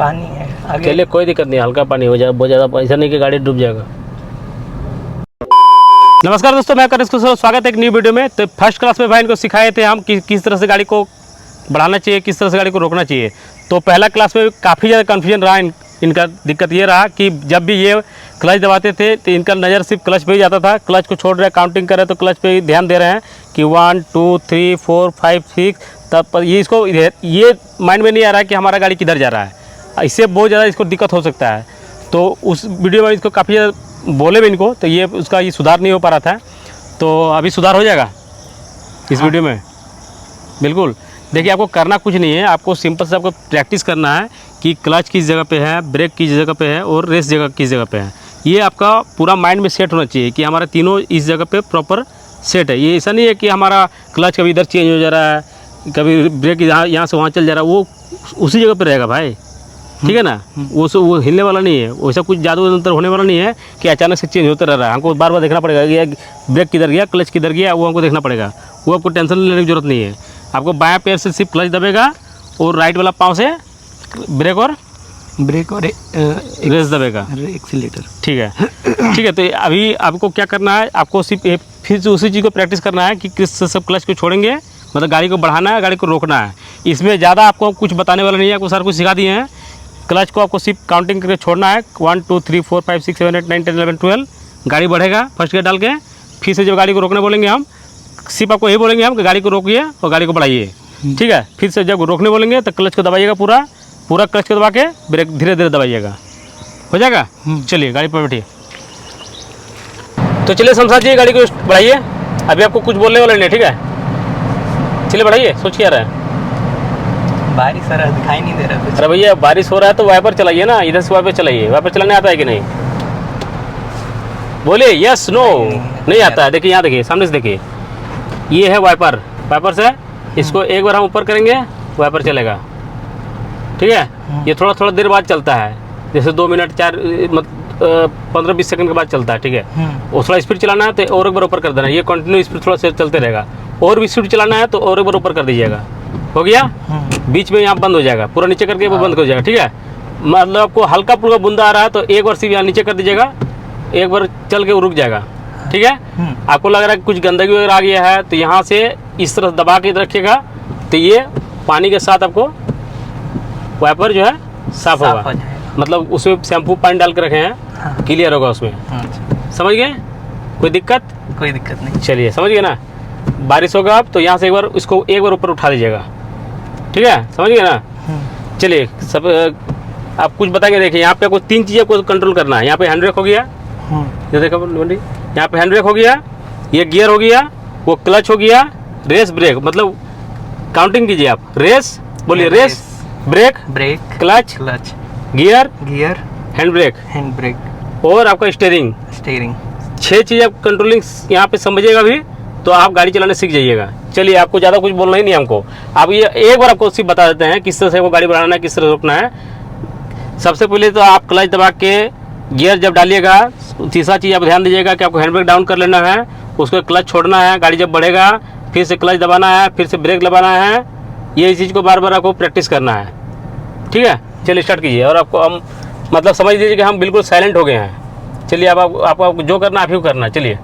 पानी है आगे। चलिए कोई दिक्कत नहीं, हल्का पानी हो जाए, बहुत ज़्यादा ऐसा नहीं कि गाड़ी डूब जाएगा। नमस्कार दोस्तों, मैं करिश्मा स्वागत है एक न्यू वीडियो में। तो फर्स्ट क्लास में भाई इनको सिखाए थे हम कि किस तरह से गाड़ी को बढ़ाना चाहिए, किस तरह से गाड़ी को रोकना चाहिए। तो पहला क्लास में काफ़ी ज़्यादा कन्फ्यूजन रहा इनका। दिक्कत ये रहा कि जब भी ये क्लच दबाते थे तो इनका नज़र सिर्फ क्लच पे ही जाता था। क्लच को छोड़ रहे, काउंटिंग कर रहे तो क्लच पे ही ध्यान दे रहे हैं कि 1 2 3 4 5 6। तब पर ये इसको ये माइंड में नहीं आ रहा है कि हमारा गाड़ी किधर जा रहा है। इससे बहुत ज़्यादा इसको दिक्कत हो सकता है। तो उस वीडियो में इसको काफ़ी ज़्यादा बोले भी इनको, तो ये उसका ये सुधार नहीं हो पा रहा था। तो अभी सुधार हो जाएगा इस वीडियो में बिल्कुल। देखिए, आपको करना कुछ नहीं है, आपको सिंपल से आपको प्रैक्टिस करना है कि क्लच किस जगह पे है, ब्रेक किस जगह पे है और रेस जगह किस जगह पे है। ये आपका पूरा माइंड में सेट होना चाहिए कि हमारा तीनों इस जगह पे प्रॉपर सेट है। ये ऐसा नहीं है कि हमारा क्लच कभी इधर चेंज हो जा रहा है, कभी ब्रेक यहाँ से वहाँ चल जा रहा है। वो उसी जगह पर रहेगा भाई, ठीक है ना। वो हिलने वाला नहीं है, वैसा कुछ जादू अंतर होने वाला नहीं है कि अचानक से चेंज होता रह रहा है। हमको बार बार देखना पड़ेगा कि ब्रेक किधर गया, क्लच किधर गया, वो हमको देखना पड़ेगा। वो आपको टेंशन लेने की जरूरत नहीं है। आपको बायां पैर से सिर्फ क्लच दबेगा और राइट वाला पाँव से ब्रेक और रेस दबेगा, एक्सीलेटर। ठीक है ठीक है। तो अभी आपको क्या करना है, आपको सिर्फ फिर से उसी चीज़ को प्रैक्टिस करना है कि किस सब क्लच को छोड़ेंगे, मतलब गाड़ी को बढ़ाना है, गाड़ी को रोकना है। इसमें ज़्यादा आपको कुछ बताने वाला नहीं है, आपको सारा कुछ सिखा दिए हैं। क्लच को आपको सिर्फ काउंटिंग करके छोड़ना है, 1 2 3 4 5 6 7 8 9 10 11 12। गाड़ी बढ़ेगा फर्स्ट गियर डाल के। फिर से जब गाड़ी को रोकने बोलेंगे हम, सिर्फ आपको ये बोलेंगे हम कि गाड़ी को रोकिए और गाड़ी को बढ़ाइए, ठीक है। फिर से जब रोकने बोलेंगे तो क्लच को दबाइएगा, पूरा क्लच को दबा के ब्रेक धीरे धीरे दबाइएगा, हो जाएगा। चलिए गाड़ी पर बैठिए। तो चलिए शमशाद जी, गाड़ी को बढ़ाइए। अभी आपको कुछ बोलने वाला नहीं, ठीक है। चलिए बढ़ाइए, सोच क्या रहा है। बारिश हो रहा है, दिखाई नहीं दे रहा कुछ। अरे भैया, बारिश हो रहा है तो वाइपर चलाइए ना, इधर से वाइपर चलाइए। वाइपर चलाने आता है कि नहीं, बोलिए यस नो। नहीं आता है। देखिए यहाँ देखिए, सामने से देखिए, ये है वाइपर। वाइपर से इसको एक बार हम ऊपर करेंगे, वाइपर चलेगा, ठीक है। ये थोड़ा थोड़ा देर बाद चलता है, जैसे 2 मिनट 4 15-20 सेकंड के बाद चलता है, ठीक है। और थोड़ा स्पीड चलाना है तो और एक बार ऊपर कर देना। ये कंटिन्यू स्पीड थोड़ा सा चलते रहेगा। और भी स्पीड चलाना है तो और एक बार ऊपर कर दीजिएगा, हो गया। बीच में यहाँ बंद हो जाएगा, पूरा नीचे करके वो बंद हो जाएगा, ठीक है। मतलब आपको हल्का फुल्का बूंदा आ रहा है तो एक बार सिर्फ यहाँ नीचे कर दीजिएगा, एक बार चल के रुक जाएगा, ठीक है। आपको लग रहा है कुछ गंदगी वगैरह आ गया है तो यहाँ से इस तरह दबा के रखिएगा, तो ये पानी के साथ आपको वाइपर जो है साफ होगा। मतलब उसमें शैम्पू पानी डाल के रखे हैं, क्लियर होगा उसमें। समझ गए? कोई दिक्कत? कोई दिक्कत नहीं। चलिए समझ गए ना। बारिश होगा अब तो यहाँ से एक बार इसको एक बार ऊपर उठा दीजिएगा, ठीक है। समझ गए ना। चलिए सब आप कुछ बताएंगे। देखिए यहाँ पे आपको 3 चीज़ें को कंट्रोल करना है। यहाँ पे हैंड ब्रेक हो गया, ये देखो बंडी, यहाँ पे हैंड ब्रेक हो गया, ये गियर हो गया, वो क्लच हो गया, रेस ब्रेक। मतलब काउंटिंग कीजिए आप। रेस बोलिए, race brake clutch gear hand brake और आपका स्टीयरिंग। 6 चीज़ आप कंट्रोलिंग यहाँ पे समझिएगा भी तो आप गाड़ी चलाने सीख जाइएगा। चलिए, आपको ज़्यादा कुछ बोलना ही नहीं हमको। अब ये एक बार आपको सिर्फ बता देते हैं किस तरह से वो गाड़ी बढ़ाना है, किस तरह रोकना है। सबसे पहले तो आप क्लच दबा के गियर जब डालिएगा, तीसरा चीज़ आप ध्यान दीजिएगा कि आपको हैंड ब्रेक डाउन कर लेना है, उसको क्लच छोड़ना है। गाड़ी जब बढ़ेगा फिर से क्लच दबाना है, फिर से ब्रेक दबाना है। ये चीज़ को बार बार आपको प्रैक्टिस करना है, ठीक है। चलिए स्टार्ट कीजिए। और आपको हम मतलब समझ लीजिए कि हम बिल्कुल साइलेंट हो गए हैं। चलिए अब आपको जो करना आप ही करना है। चलिए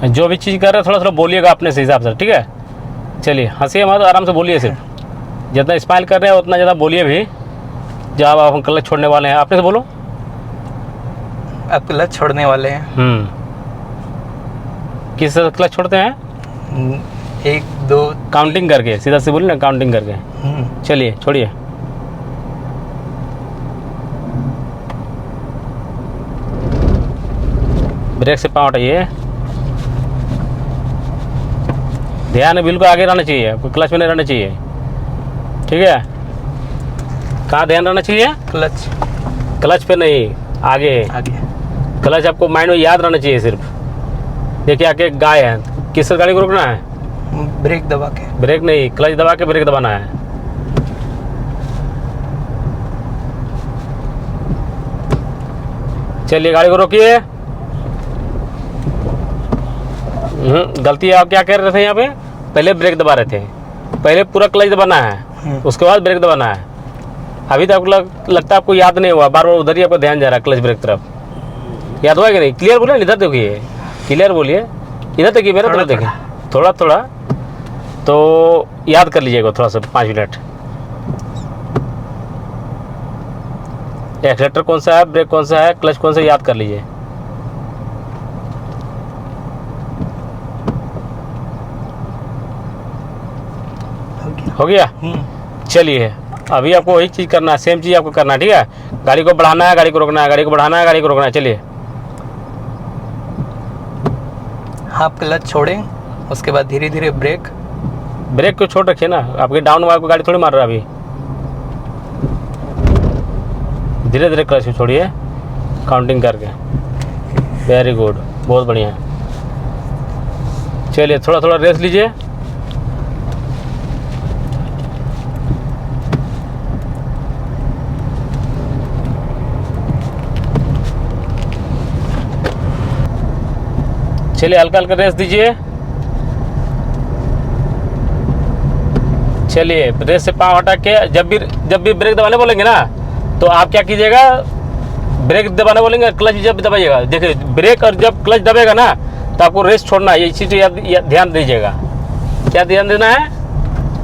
जो भी चीज़ कर रहे हैं थोड़ा थोड़ा बोलिएगा अपने से हिसाब से, ठीक है। चलिए हंसिए मत, आराम से बोलिए। सिर्फ जितना स्माइल कर रहे हैं उतना ज़्यादा बोलिए भी। जब आप क्लच छोड़ने वाले हैं अपने से बोलो, आप क्लच छोड़ने वाले हैं। किस तरह क्लच छोड़ते हैं? 1 2 काउंटिंग करके, सीधा से बोलिए ना, काउंटिंग करके। चलिए छोड़िए। ब्रेक से पाँव हटाइए। ध्यान बिल्कुल आगे रहना चाहिए, कोई क्लच में नहीं रहना चाहिए, ठीक है। कहाँ ध्यान रहना चाहिए? क्लच पे नहीं, आगे। क्लच आपको माइंड में याद रहना चाहिए सिर्फ। देखिए आके गाय है, किस गाड़ी को रोकना है? ब्रेक दबा के। ब्रेक नहीं, क्लच दबा के ब्रेक दबाना है। चलिए गाड़ी को रोकिए। गलती आप क्या कर रहे थे यहाँ पे, पहले ब्रेक दबा रहे थे, पहले पूरा क्लच दबाना है, उसके बाद ब्रेक दबाना है। अभी तक लगता है आपको याद नहीं हुआ, बार बार उधर ही आपका ध्यान जा रहा है क्लच ब्रेक तरफ। याद हुआ कि नहीं? क्लियर बोलिए, इधर देखिए, क्लियर बोलिए, इधर देखिए, मेरा तरफ देखिए, थोड़ा थोड़ा तो याद कर लीजिएगा थोड़ा सा 5 मिनट। एक्सीलेटर कौन सा है, ब्रेक कौन सा है, क्लच कौन सा, याद कर लीजिए। हो गया? चलिए अभी आपको वही चीज़ करना है, सेम चीज़ आपको करना है, ठीक है। गाड़ी को बढ़ाना है, गाड़ी को रोकना है, गाड़ी को बढ़ाना है, गाड़ी को रोकना है। चलिए आप क्लच छोड़ें, उसके बाद धीरे धीरे ब्रेक। ब्रेक को छोड़ रखिए ना, आपकी डाउन वाला को गाड़ी थोड़ी मार रहा है अभी। धीरे धीरे क्लच को छोड़िए, काउंटिंग करके। वेरी गुड, बहुत बढ़िया। चलिए थोड़ा थोड़ा रेस्ट लीजिए। चलिए हल्का हल्का रेस्ट दीजिए। चलिए रेस्ट से पाँव हटा के जब भी ब्रेक दबाने बोलेंगे ना, तो आप क्या कीजिएगा, ब्रेक दबाने बोलेंगे, क्लच जब दबाइएगा, देखिए ब्रेक और जब क्लच दबेगा ना तो आपको रेस्ट छोड़ना है। ये चीज़ ध्यान दीजिएगा। क्या ध्यान देना है?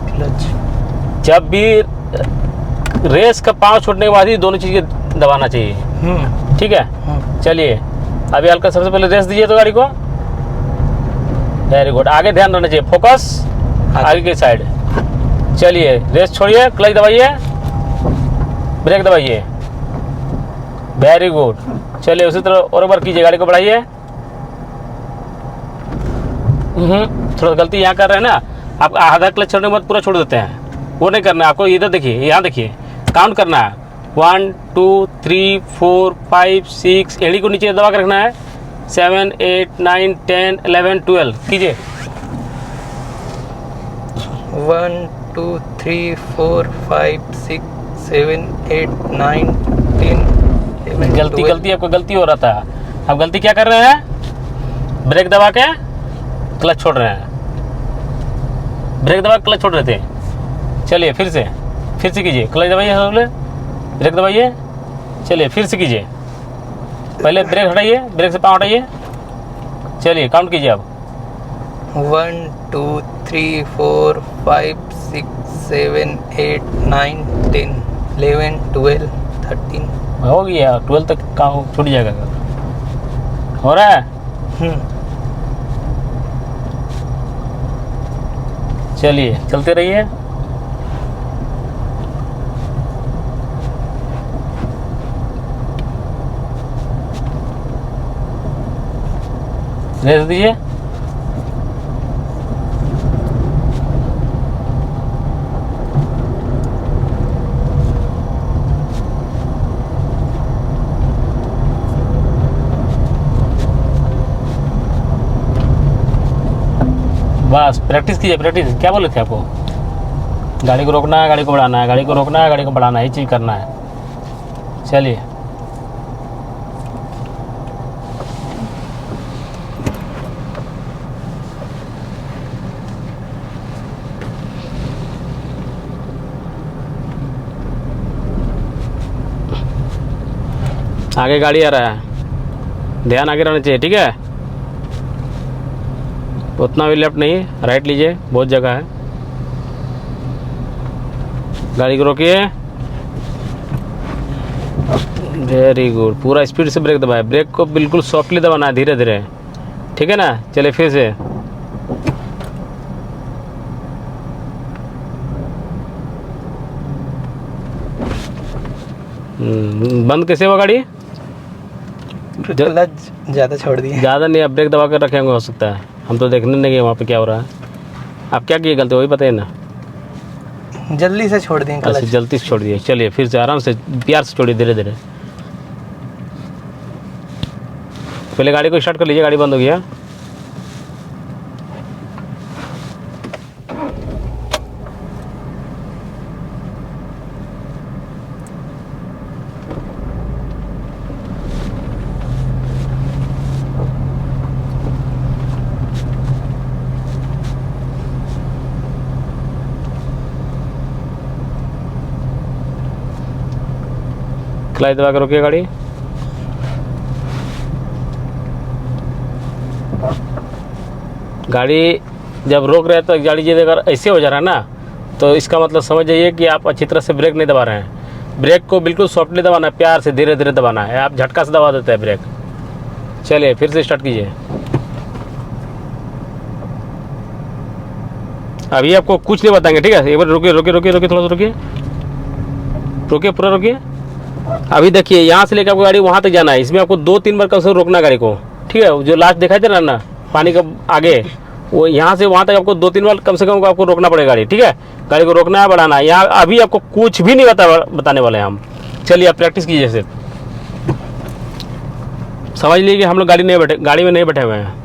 क्लच जब भी रेस का पाँव छोड़ने के बाद ही दोनों चीज़ें दबाना चाहिए, ठीक है। चलिए अभी हल्का सबसे पहले रेस्ट दीजिए तो गाड़ी को। वेरी गुड, आगे ध्यान रखना चाहिए, फोकस आगे की साइड। चलिए रेस्ट छोड़िए, क्लच दबाइए, ब्रेक दबाइए। Very good. चलिए उसी तरह और बार कीजिए, गाड़ी को बढ़ाइए। थोड़ा गलती यहाँ कर रहे हैं ना आप, आधा क्लच छोड़ने के बाद पूरा छोड़ देते हैं, वो नहीं करना है आपको। इधर देखिए, यहाँ देखिए, काउंट करना है 1 2 3 4 5 6, एड़ी को नीचे दबा कर रखना है। 7 8 9 10 11 12 कीजिए। 1 2 3 4 5 6 7 8 9 10 11 गलती आपको गलती हो रहा था। अब गलती क्या कर रहे हैं, ब्रेक दबा के क्लच छोड़ रहे हैं, ब्रेक दबा के क्लच छोड़ रहे थे। चलिए फिर से कीजिए, क्लच दबाइए, ब्रेक दबाइए। चलिए फिर से कीजिए, पहले ब्रेक हटाइए, ब्रेक से पाँव हटाइए। चलिए काउंट कीजिए अब। 1 2 3 4 5 6 7 8 9 10 11 12 13। हो गया, 12 तक काम छूट जाएगा। हो रहा है? चलिए चलते रहिए। रेस्ट दीजिए। बस प्रैक्टिस कीजिए, प्रैक्टिस। क्या बोले थे आपको? गाड़ी को रोकना है, गाड़ी को बढ़ाना है, गाड़ी को रोकना है, गाड़ी को बढ़ाना है, ये चीज़ करना है। चलिए आगे गाड़ी आ रहा है, ध्यान आगे रहना चाहिए, ठीक है। उतना भी लेफ्ट नहीं, राइट लीजिए, बहुत जगह है। गाड़ी को रोकिए। वेरी गुड, पूरा स्पीड से ब्रेक दबाए, ब्रेक को बिल्कुल सॉफ्टली दबाना है, धीरे धीरे, ठीक है ना। चलिए फिर से। बंद कैसे हुआ गाड़ी? क्लच ज़्यादा छोड़ दिए। ज़्यादा नहीं, अब ब्रेक दबा कर रखेंगे, हो सकता है, हम तो देखने नहीं गए वहाँ पे क्या हो रहा है। आप क्या किए गलती, वही बताइए ना। जल्दी से छोड़ दिए अच्छा, क्लच। जल्दी से छोड़ दिए। चलिए फिर से आराम से, प्यार से छोड़िए, धीरे धीरे। पहले गाड़ी को स्टार्ट कर लीजिए, गाड़ी बंद हो गया। क्लच दबा के रोकिए गाड़ी। गाड़ी जब रोक रहे हैं तो गाड़ी जी अगर ऐसे हो जा रहा है ना, तो इसका मतलब समझ जाइए कि आप अच्छी तरह से ब्रेक नहीं दबा रहे हैं। ब्रेक को बिल्कुल सॉफ्टली दबाना है, प्यार से धीरे धीरे दबाना है। आप झटका से दबा देते हैं ब्रेक। चलिए फिर से स्टार्ट कीजिए। अभी आपको कुछ नहीं बताएंगे, ठीक है। एक बार रुकिए रुकिए रुकिए रुकिए, थोड़ा सा रुकिए, रुकिए, पूरा रुकिए। अभी देखिए यहाँ से लेकर आपको गाड़ी वहाँ तक जाना है। इसमें आपको 2-3 बार कम से कम रोकना गाड़ी को, ठीक है। जो लास्ट दिखाई दे रहा है ना पानी का आगे, वो यहाँ से वहाँ तक आपको 2-3 बार कम से कम आपको रोकना पड़ेगा गाड़ी, ठीक है। गाड़ी को रोकना है, बढ़ाना है। यहाँ अभी आपको कुछ भी नहीं बताने वाले हैं हम। चलिए आप प्रैक्टिस कीजिए सिर्फ। समझ लीजिए कि हम लोग गाड़ी में नहीं बैठे हुए हैं।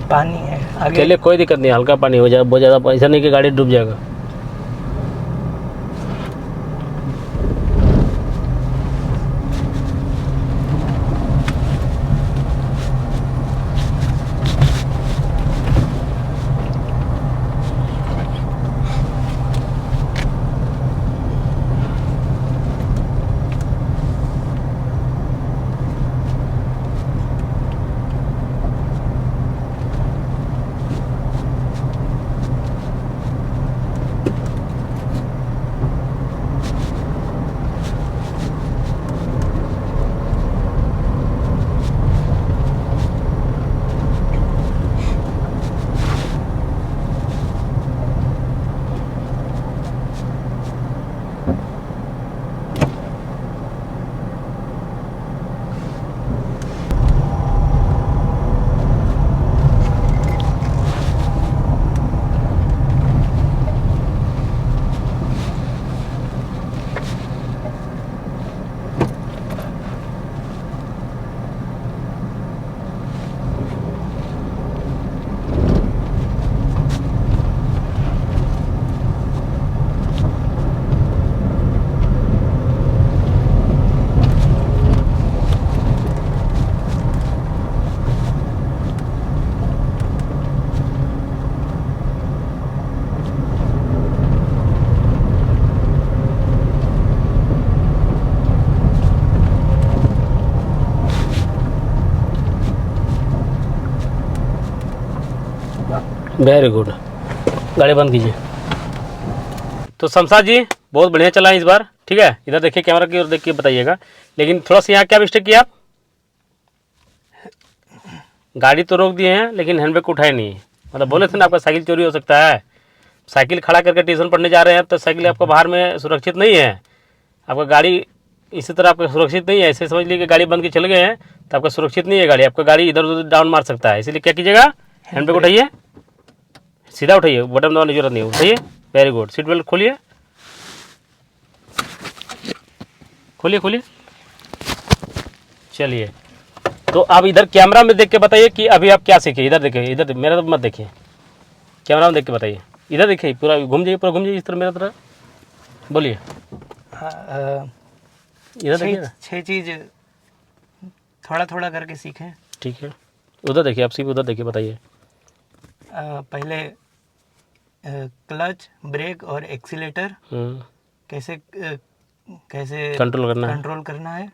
पानी है आगे। चलिए कोई दिक्कत नहीं, हल्का पानी हो जाए, बहुत ज़्यादा ऐसा नहीं कि गाड़ी डूब जाएगा। Very good. गाड़ी बंद कीजिए। तो शमशाद जी बहुत बढ़िया चला है इस बार, ठीक है। इधर देखिए, कैमरा की ओर देखिए, बताइएगा। लेकिन थोड़ा सा यहाँ क्या मिस्टेक किया आप? गाड़ी तो रोक दिए हैं लेकिन हैंडब्रेक को उठाए नहीं। मतलब बोले थे ना आपका साइकिल चोरी हो सकता है। साइकिल खड़ा करके ट्यूशन पढ़ने जा रहे हैं तो साइकिल आपका बाहर में सुरक्षित नहीं है। आपका गाड़ी इसी तरह आपका सुरक्षित नहीं है। ऐसे समझ लीजिए कि गाड़ी बंद के चले गए हैं तो आपका सुरक्षित नहीं है गाड़ी। आपका गाड़ी इधर उधर डाउन मार सकता है। इसलिए क्या कीजिएगा, हैंडब्रेक उठाइए, सीधा उठाइए, बटन दबाने की जरूरत नहीं, उठाइए। Very good. सीट बेल्ट खोलिए, खोलिए खोलिए। चलिए, तो आप इधर कैमरा में देख के बताइए कि अभी आप क्या सीखे। इधर देखिए, इधर मेरा तो मत देखिए, कैमरा में देख के बताइए। इधर देखिए, पूरा घूम जाइए, पूरा घूम जाइए इस तरह, मेरा तरह बोलिए। हाँ, इधर देखिए ना। 6 चीज़ थोड़ा थोड़ा करके सीखें। ठीक है, उधर देखिए, आप सिर्फ उधर देखिए, बताइए। पहले क्लच, ब्रेक और एक्सीलेटर कैसे कंट्रोल करना है।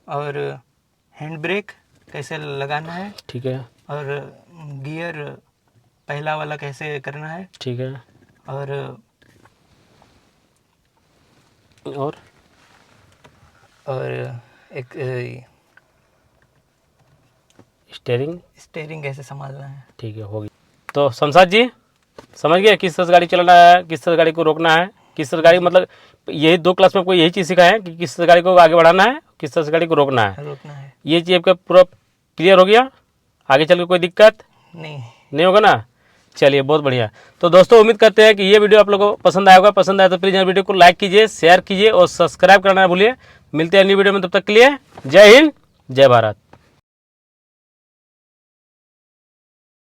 और हैंड ब्रेक कैसे लगाना है। ठीक है। और गियर पहला वाला कैसे करना है। ठीक है। और एक स्टेयरिंग कैसे संभालना है। ठीक है, होगी। तो शमशाद जी समझ गए किस तरह से गाड़ी चलाना है, किस तरह गाड़ी को रोकना है, किस तरह गाड़ी, मतलब यही 2 क्लास में आपको यही चीज़ सिखाया है कि किस तरह गाड़ी को आगे बढ़ाना है, किस तरह से गाड़ी को रोकना है। ये चीज़ आपका पूरा क्लियर हो गया। आगे चल के कोई दिक्कत नहीं होगा ना। चलिए, बहुत बढ़िया। तो दोस्तों, उम्मीद करते हैं कि ये वीडियो आप लोगों को पसंद आया होगा। पसंद आया तो प्लीज़ वीडियो को लाइक कीजिए, शेयर कीजिए और सब्सक्राइब करना ना भूलिए। मिलते हैं न्यू वीडियो में, तब तक के लिए जय हिंद, जय भारत।